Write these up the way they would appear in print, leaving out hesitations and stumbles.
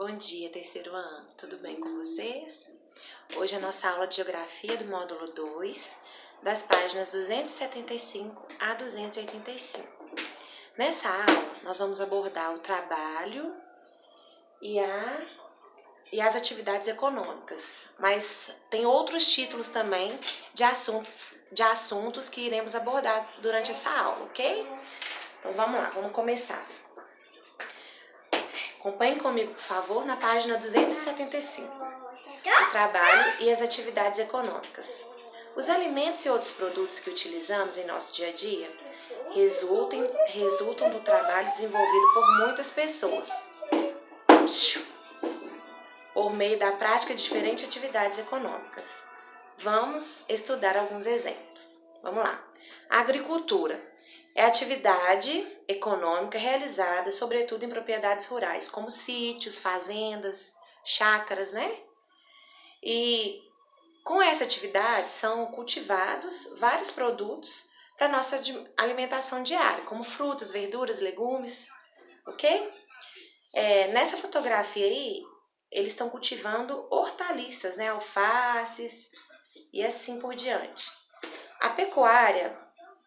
Bom dia, terceiro ano. Tudo bem com vocês? Hoje é a nossa aula de Geografia do módulo 2, das páginas 275 a 285. Nessa aula, nós vamos abordar o trabalho e as atividades econômicas, mas tem outros títulos também de assuntos que iremos abordar durante essa aula, ok? Então vamos lá, vamos começar. Acompanhe comigo, por favor, na página 275. O trabalho e as atividades econômicas. Os alimentos e outros produtos que utilizamos em nosso dia a dia resultam do trabalho desenvolvido por muitas pessoas, por meio da prática de diferentes atividades econômicas. Vamos estudar alguns exemplos. Vamos lá. A agricultura é a atividade econômica realizada, sobretudo em propriedades rurais, como sítios, fazendas, chácaras, né? E com essa atividade são cultivados vários produtos para nossa alimentação diária, como frutas, verduras, legumes, ok? Nessa fotografia aí, eles estão cultivando hortaliças, né? Alfaces e assim por diante. A pecuária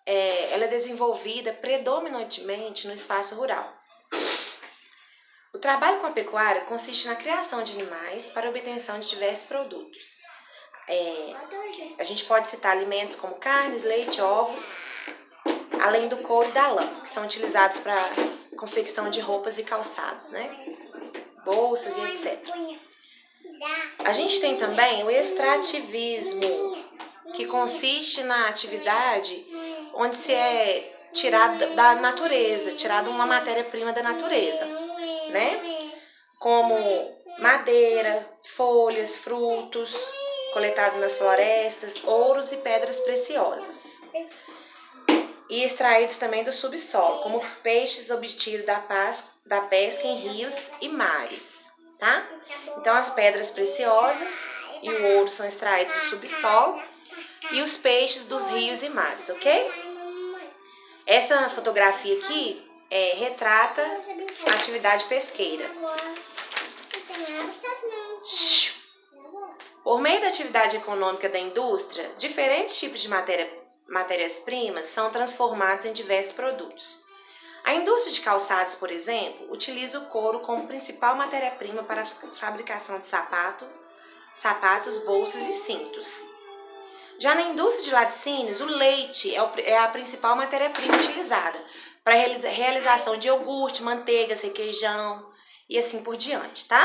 ela é desenvolvida predominantemente no espaço rural. O trabalho com a pecuária consiste na criação de animais para a obtenção de diversos produtos. A gente pode citar alimentos como carnes, leite, ovos, além do couro e da lã, que são utilizados para confecção de roupas e calçados, né? Bolsas e etc. A gente tem também o extrativismo, que consiste na atividade onde se é tirado da natureza, tirado uma matéria-prima da natureza, né? Como madeira, folhas, frutos, coletados nas florestas, ouros e pedras preciosas. E extraídos também do subsolo, como peixes obtidos da pesca em rios e mares, tá? Então as pedras preciosas e o ouro são extraídos do subsolo e os peixes dos rios e mares, ok? Essa fotografia aqui retrata a atividade pesqueira. Por meio da atividade econômica da indústria, diferentes tipos de matérias-primas são transformados em diversos produtos. A indústria de calçados, por exemplo, utiliza o couro como principal matéria-prima para a fabricação de sapatos, bolsas e cintos. Já na indústria de laticínios, o leite é a principal matéria-prima utilizada para a realização de iogurte, manteigas, requeijão e assim por diante, tá?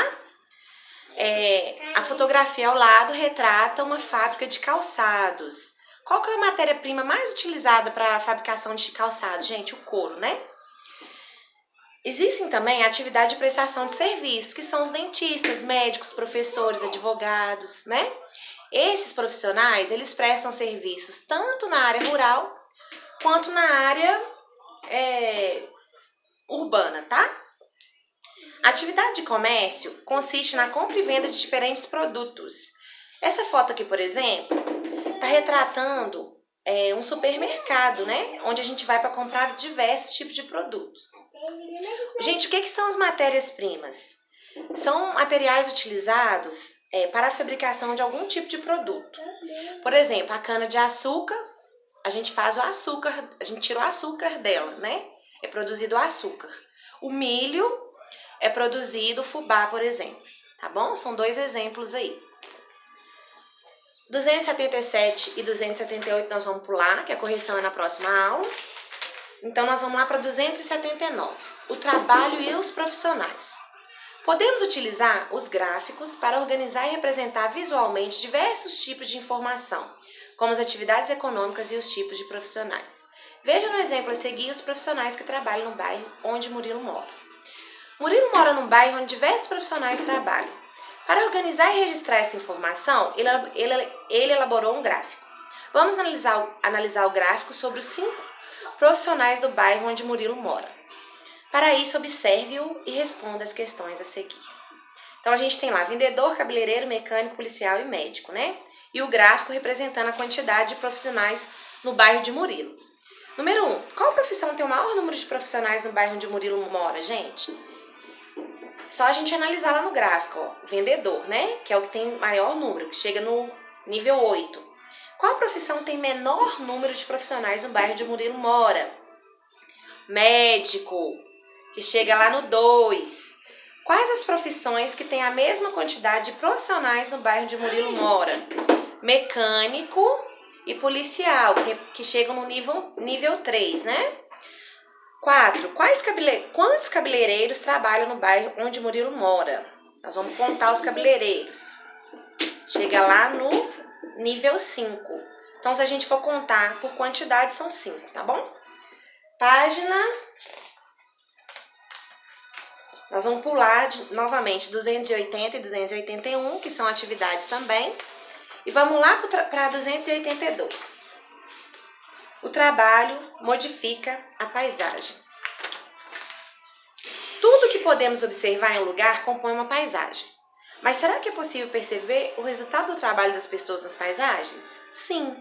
A fotografia ao lado retrata uma fábrica de calçados. Qual que é a matéria-prima mais utilizada para a fabricação de calçados? Gente, o couro, né? Existem também a atividade de prestação de serviços, que são os dentistas, médicos, professores, advogados, né? Esses profissionais, eles prestam serviços tanto na área rural quanto na área urbana, tá? A atividade de comércio consiste na compra e venda de diferentes produtos. Essa foto aqui, por exemplo, está retratando um supermercado, né? Onde a gente vai para comprar diversos tipos de produtos. Gente, o que são as matérias-primas? São materiais utilizados para a fabricação de algum tipo de produto. Por exemplo, a cana-de-açúcar, a gente faz o açúcar, a gente tira o açúcar dela, né? É produzido o açúcar. O milho é produzido o fubá, por exemplo, tá bom? São dois exemplos aí. 277 e 278 nós vamos pular, que a correção é na próxima aula. Então, nós vamos lá para 279, o trabalho e os profissionais. Podemos utilizar os gráficos para organizar e representar visualmente diversos tipos de informação, como as atividades econômicas e os tipos de profissionais. Veja no exemplo a seguir os profissionais que trabalham no bairro onde Murilo mora. Murilo mora num bairro onde diversos profissionais trabalham. Para organizar e registrar essa informação, ele elaborou um gráfico. Vamos analisar o gráfico sobre os 5 profissionais do bairro onde Murilo mora. Para isso, observe-o e responda as questões a seguir. Então, a gente tem lá vendedor, cabeleireiro, mecânico, policial e médico, né? E o gráfico representando a quantidade de profissionais no bairro de Murilo. Número 1. Qual profissão tem o maior número de profissionais no bairro onde Murilo mora, gente? Só a gente analisar lá no gráfico, ó, o vendedor, né? Que é o que tem maior número, que chega no nível 8. Qual profissão tem menor número de profissionais no bairro de Murilo Mora? Médico, que chega lá no 2. Quais as profissões que têm a mesma quantidade de profissionais no bairro de Murilo Mora? Mecânico e policial, que chegam no nível 3, né? 4. Quantos cabeleireiros trabalham no bairro onde Murilo mora? Nós vamos contar os cabeleireiros. Chega lá no nível 5. Então, se a gente for contar por quantidade, são 5, tá bom? Página. Nós vamos pular novamente 280 e 281, que são atividades também. E vamos lá para 282. O trabalho modifica a paisagem. Tudo que podemos observar em um lugar compõe uma paisagem. Mas será que é possível perceber o resultado do trabalho das pessoas nas paisagens? Sim,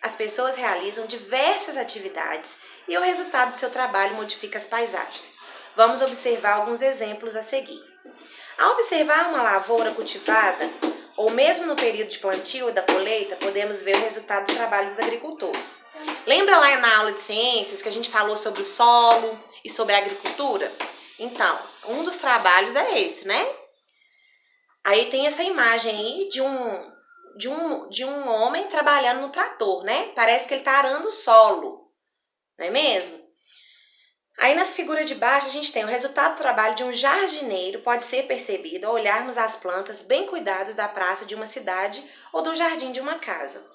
as pessoas realizam diversas atividades e o resultado do seu trabalho modifica as paisagens. Vamos observar alguns exemplos a seguir. Ao observar uma lavoura cultivada, ou mesmo no período de plantio ou da colheita, podemos ver o resultado do trabalho dos agricultores. Lembra lá na aula de ciências que a gente falou sobre o solo e sobre a agricultura? Então, um dos trabalhos é esse, né? Aí tem essa imagem aí de um homem trabalhando no trator, né? Parece que ele está arando o solo, não é mesmo? Aí na figura de baixo a gente tem o resultado do trabalho de um jardineiro, pode ser percebido ao olharmos as plantas bem cuidadas da praça de uma cidade ou do jardim de uma casa.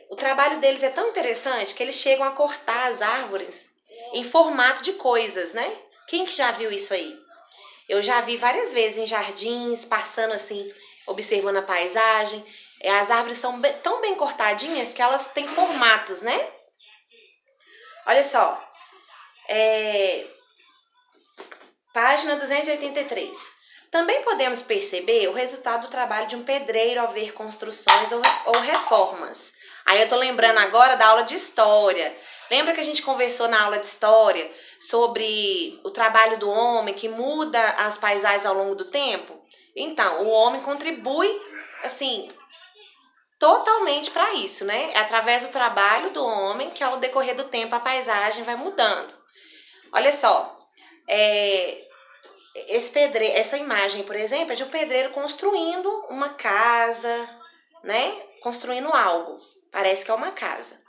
O trabalho deles é tão interessante que eles chegam a cortar as árvores em formato de coisas, né? Quem que já viu isso aí? Eu já vi várias vezes em jardins, passando assim, observando a paisagem. As árvores são tão bem cortadinhas que elas têm formatos, né? Olha só. Página 283. Também podemos perceber o resultado do trabalho de um pedreiro ao ver construções ou reformas. Aí eu tô lembrando agora da aula de história. Lembra que a gente conversou na aula de história sobre o trabalho do homem que muda as paisagens ao longo do tempo? Então, o homem contribui, assim, totalmente para isso, né? É através do trabalho do homem que ao decorrer do tempo a paisagem vai mudando. Olha só, essa imagem, por exemplo, é de um pedreiro construindo uma casa, né? Construindo algo. Parece que é uma casa.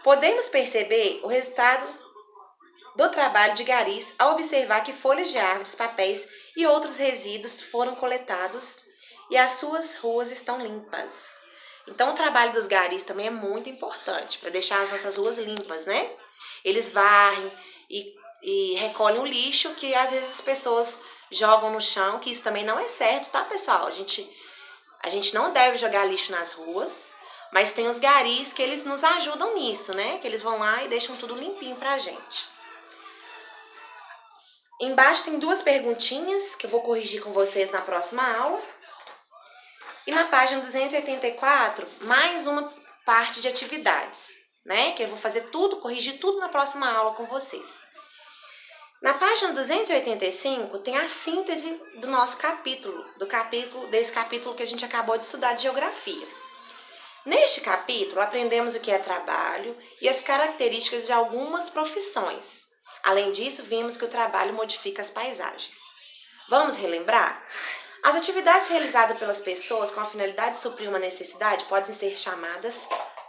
Podemos perceber o resultado do trabalho de garis ao observar que folhas de árvores, papéis e outros resíduos foram coletados e as suas ruas estão limpas. Então, o trabalho dos garis também é muito importante para deixar as nossas ruas limpas, né? Eles varrem e recolhem o lixo que às vezes as pessoas jogam no chão, que isso também não é certo, tá, pessoal? A gente não deve jogar lixo nas ruas, mas tem os garis que eles nos ajudam nisso, né? Que eles vão lá e deixam tudo limpinho pra gente. Embaixo tem 2 perguntinhas que eu vou corrigir com vocês na próxima aula. E na página 284, mais uma parte de atividades, né? Que eu vou fazer tudo, corrigir tudo na próxima aula com vocês. Na página 285 tem a síntese do nosso capítulo, desse capítulo que a gente acabou de estudar de geografia. Neste capítulo, aprendemos o que é trabalho e as características de algumas profissões. Além disso, vimos que o trabalho modifica as paisagens. Vamos relembrar? As atividades realizadas pelas pessoas com a finalidade de suprir uma necessidade podem ser chamadas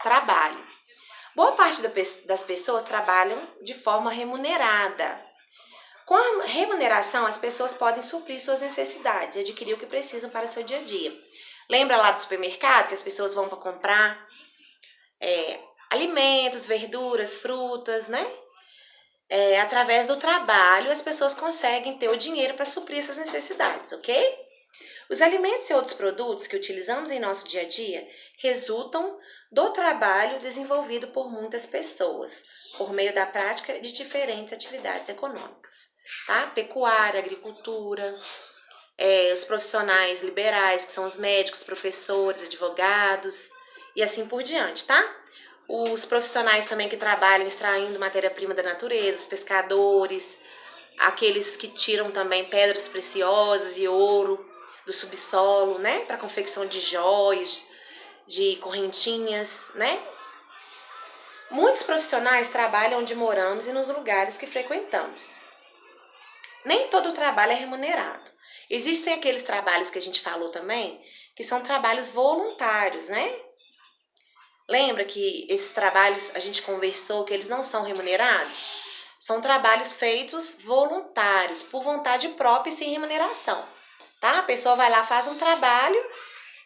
trabalho. Boa parte das pessoas trabalham de forma remunerada. Com a remuneração, as pessoas podem suprir suas necessidades e adquirir o que precisam para o seu dia a dia. Lembra lá do supermercado que as pessoas vão para comprar alimentos, verduras, frutas, né? Através do trabalho, as pessoas conseguem ter o dinheiro para suprir essas necessidades, ok? Os alimentos e outros produtos que utilizamos em nosso dia a dia resultam do trabalho desenvolvido por muitas pessoas, por meio da prática de diferentes atividades econômicas, tá? Pecuária, agricultura, os profissionais liberais, que são os médicos, professores, advogados e assim por diante, tá? Os profissionais também que trabalham extraindo matéria-prima da natureza, os pescadores, aqueles que tiram também pedras preciosas e ouro do subsolo, né, para confecção de joias, de correntinhas, né? Muitos profissionais trabalham onde moramos e nos lugares que frequentamos. Nem todo trabalho é remunerado. Existem aqueles trabalhos que a gente falou também, que são trabalhos voluntários, né? Lembra que esses trabalhos a gente conversou que eles não são remunerados? São trabalhos feitos voluntários, por vontade própria e sem remuneração, tá? A pessoa vai lá, faz um trabalho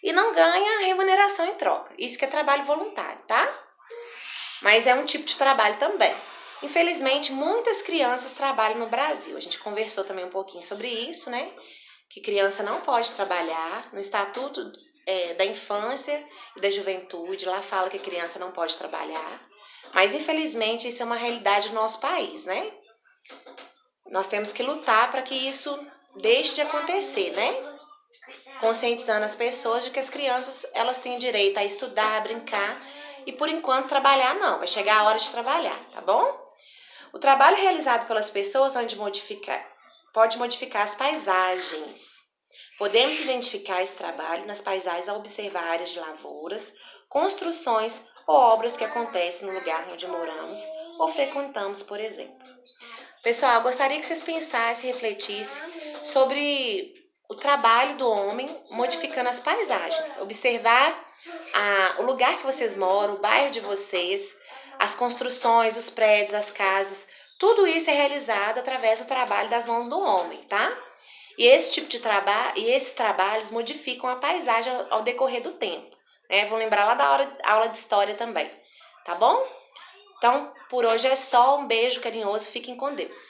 e não ganha remuneração em troca. Isso que é trabalho voluntário, tá? Mas é um tipo de trabalho também. Infelizmente, muitas crianças trabalham no Brasil. A gente conversou também um pouquinho sobre isso, né? Que criança não pode trabalhar. No Estatuto da Infância e da Juventude, lá fala que a criança não pode trabalhar. Mas, infelizmente, isso é uma realidade do nosso país, né? Nós temos que lutar para que isso deixe de acontecer, né? Conscientizando as pessoas de que as crianças, elas têm direito a estudar, a brincar e, por enquanto, trabalhar não. Vai chegar a hora de trabalhar, tá bom? O trabalho realizado pelas pessoas pode modificar as paisagens. Podemos identificar esse trabalho nas paisagens ao observar áreas de lavouras, construções ou obras que acontecem no lugar onde moramos ou frequentamos, por exemplo. Pessoal, eu gostaria que vocês pensassem e refletissem sobre o trabalho do homem modificando as paisagens. Observar o lugar que vocês moram, o bairro de vocês, as construções, os prédios, as casas, tudo isso é realizado através do trabalho das mãos do homem, tá? E esse tipo de trabalho, e esses trabalhos modificam a paisagem ao decorrer do tempo, né? Vou lembrar lá da aula de história também, tá bom? Então, por hoje é só, um beijo carinhoso, fiquem com Deus.